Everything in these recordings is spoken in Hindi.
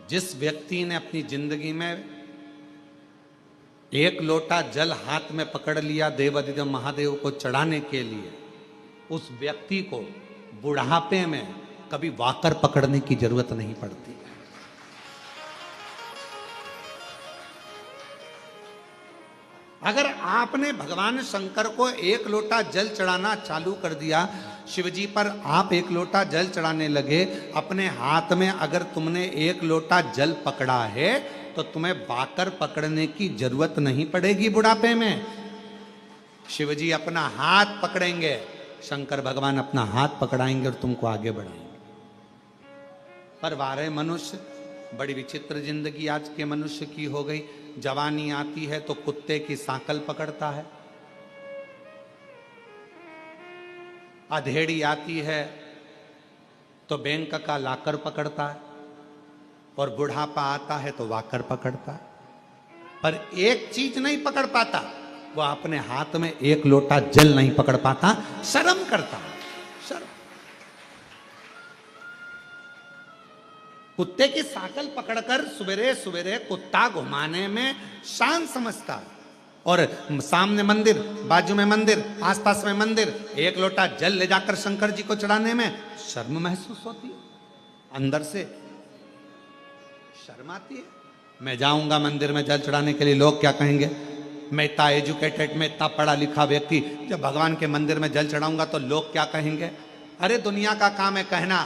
जिस व्यक्ति ने अपनी जिंदगी में एक लोटा जल हाथ में पकड़ लिया देवाधिदेव महादेव को चढ़ाने के लिए, उस व्यक्ति को बुढ़ापे में कभी वाकर पकड़ने की जरूरत नहीं पड़ती। अगर आपने भगवान शंकर को एक लोटा जल चढ़ाना चालू कर दिया, शिवजी पर आप एक लोटा जल चढ़ाने लगे, अपने हाथ में अगर तुमने एक लोटा जल पकड़ा है तो तुम्हें वाकर पकड़ने की जरूरत नहीं पड़ेगी बुढ़ापे में। शिवजी अपना हाथ पकड़ेंगे, शंकर भगवान अपना हाथ पकड़ाएंगे और तुमको आगे बढ़ाएंगे। पर वारे मनुष्य, बड़ी विचित्र जिंदगी आज के मनुष्य की हो गई। जवानी आती है तो कुत्ते की सांकल पकड़ता है, अधेड़ी आती है तो बैंक का लाकर पकड़ता है, और बुढ़ापा आता है तो वाकर पकड़ता है। पर एक चीज नहीं पकड़ पाता, वो अपने हाथ में एक लोटा जल नहीं पकड़ पाता, शर्म करता है। शर्म। कुत्ते की साकल पकड़कर सवेरे सवेरे कुत्ता घुमाने में शान समझता है, और सामने मंदिर, बाजू में मंदिर, आसपास में मंदिर, एक लोटा जल ले जाकर शंकर जी को चढ़ाने में शर्म महसूस होती है, अंदर से शर्म आती है। मैं जाऊंगा मंदिर में जल चढ़ाने के लिए, लोग क्या कहेंगे। मैं इतना एजुकेटेड, मैं इतना पढ़ा लिखा व्यक्ति, जब भगवान के मंदिर में जल चढ़ाऊंगा तो लोग क्या कहेंगे। अरे दुनिया का काम है कहना,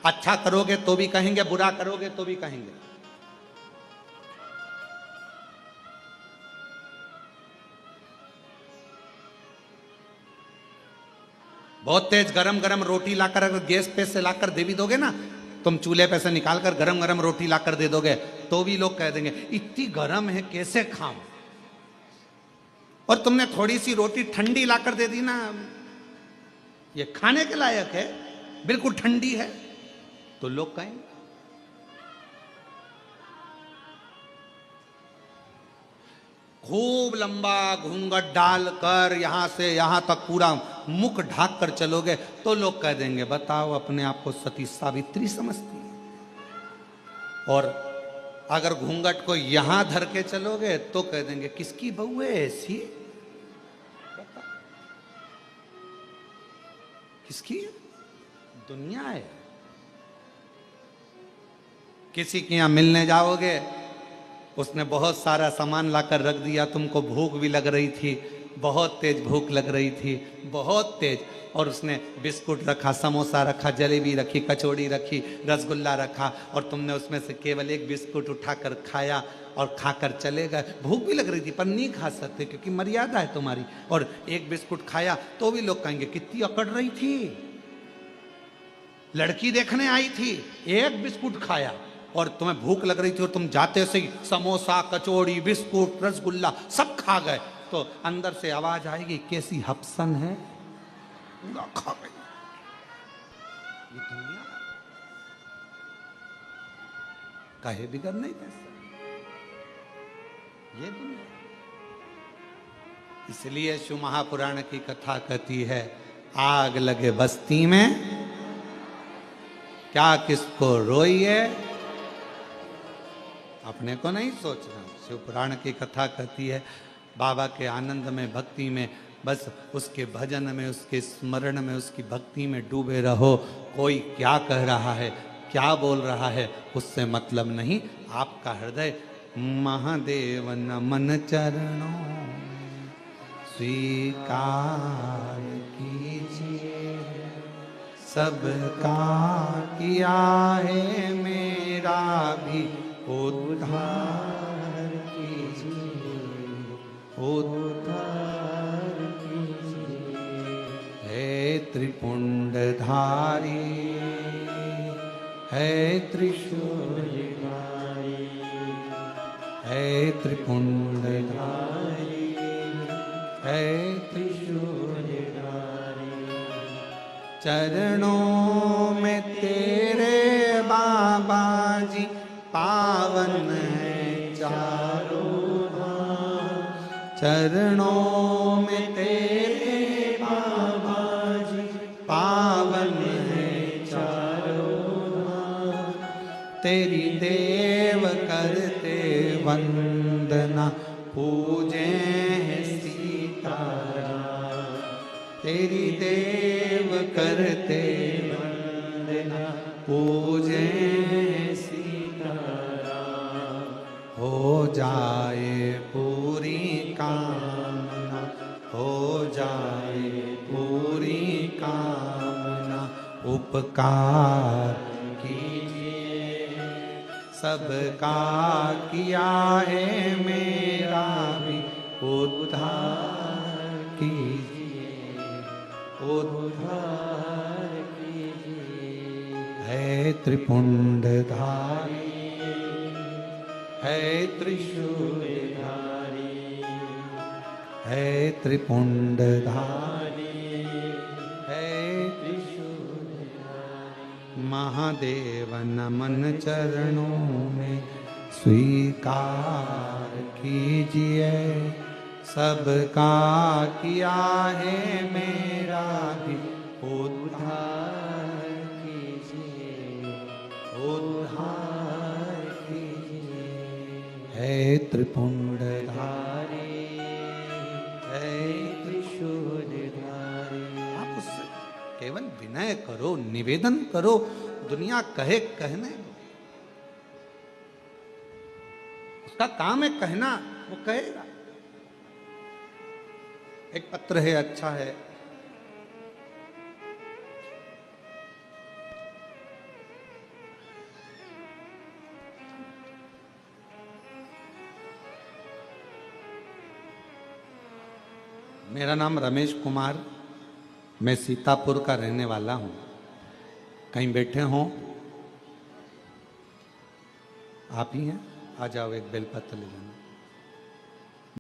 अच्छा करोगे तो भी कहेंगे, बुरा करोगे तो भी कहेंगे। बहुत तेज गरम गरम रोटी लाकर अगर गैस पे से लाकर दे भी दोगे ना, तुम चूल्हे पे से निकालकर गरम गरम रोटी लाकर दे दोगे तो भी लोग कह देंगे इतनी गरम है कैसे खाऊं। और तुमने थोड़ी सी रोटी ठंडी लाकर दे दी ना, ये खाने के लायक है, बिल्कुल ठंडी है, तो लोग कहेंगे। खूब लंबा घूंघट डालकर यहां से यहां तक पूरा मुख ढाक कर चलोगे तो लोग कह देंगे बताओ अपने आप को सती सावित्री समझती है। और अगर घूंघट को यहां धर के चलोगे तो कह देंगे किसकी बहू है ऐसी, किसकी दुनिया है। किसी के यहां मिलने जाओगे, उसने बहुत सारा सामान लाकर रख दिया, तुमको भूख भी लग रही थी, बहुत तेज भूख लग रही थी, बहुत तेज, और उसने बिस्कुट रखा, समोसा रखा, जलेबी रखी, कचौड़ी रखी, रसगुल्ला रखा, और तुमने उसमें से केवल एक बिस्कुट उठाकर खाया और खाकर चले गए। भूख भी लग रही थी पर नहीं खा सकते क्योंकि मर्यादा है तुम्हारी, और एक बिस्कुट खाया तो भी लोग कहेंगे कितनी अकड़ रही थी, लड़की देखने आई थी, एक बिस्कुट खाया, और तुम्हें भूख लग रही थी और तुम जाते से ही समोसा, कचौड़ी, बिस्कुट, रसगुल्ला सब खा गए, तो अंदर से आवाज आएगी कैसी हपसन है, पूरा खा गई। ये दुनिया काहे बिगड़ नहीं कैसे, ये दुनिया। इसलिए शिव महापुराण की कथा कहती है आग लगे बस्ती में क्या किसको रोइए, अपने को नहीं सोचना। शिव पुराण की कथा कहती है बाबा के आनंद में, भक्ति में, बस उसके भजन में, उसके स्मरण में, उसकी भक्ति में डूबे रहो। कोई क्या कह रहा है, क्या बोल रहा है, उससे मतलब नहीं। आपका हृदय महादेव नमन चरणों स्वीकार कीजिए, सबका किया है मेरा भी उद्धार कीजिए, उद्धार कीजिए। है त्रिपुंडधारी, है त्रिशूलधारी, है त्रिपुंडधारी, है त्रिशूलधारी। चरणों में तेरे बाबा जी पावन है चारों धाम, चरणों में तेरे बाबा जी पावन है चारों धाम। तेरी देव करते वंदना पूजे सीताराम। तेरी देव करते वंदना पूजे सीताराम। हो जाए पूरी कामना, हो जाए पूरी कामना। उपकार कीजिए सबका किया है मेरा भी उद्धार कीजिए, उद्धार कीजिए। है त्रिपुंडधारी, है त्रिशूलधारी, है त्रिपुंडधारी, है त्रिशूलधारी। महादेव नमन चरणों में स्वीकार कीजिए सबका किया है मेरा भी उद्धार कीजिए, उद्धार कीजिए। है त्रिपुंडधारी, है त्रिशूलधारी। आप उससे केवल विनय करो, निवेदन करो, दुनिया कहे कहने दो। उसका काम है कहना, वो कहेगा। एक पत्र है, अच्छा है। मेरा नाम रमेश कुमार, मैं सीतापुर का रहने वाला हूं। कहीं बैठे हों, आप ही हैं, आ जाओ, एक बेलपत्र ले जाना।